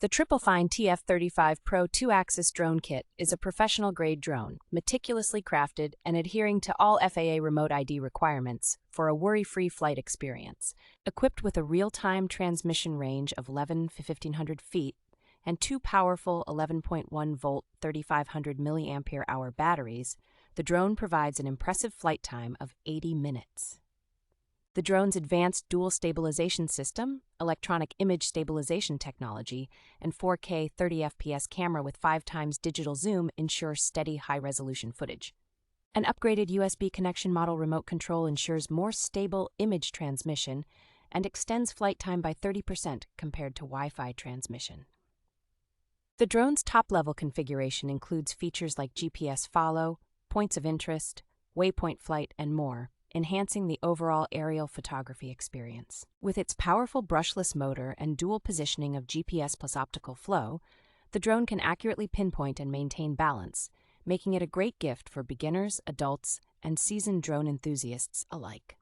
The TRIPLEFINE TF35 Pro 2-axis drone kit is a professional-grade drone, meticulously crafted and adhering to all FAA remote ID requirements for a worry-free flight experience. Equipped with a real-time transmission range of 1,100 feet and two powerful 11.1-volt 3,500 milliampere-hour batteries, the drone provides an impressive flight time of 80 minutes. The drone's advanced dual stabilization system, electronic image stabilization technology, and 4K 30 FPS camera with 5x digital zoom ensure steady high-resolution footage. An upgraded USB connection model remote control ensures more stable image transmission and extends flight time by 30% compared to Wi-Fi transmission. The drone's top-level configuration includes features like GPS follow, points of interest, Waypoint Flight, and more, enhancing the overall aerial photography experience. With its powerful brushless motor and dual positioning of GPS plus optical flow, the drone can accurately pinpoint and maintain balance, making it a great gift for beginners, adults, and seasoned drone enthusiasts alike.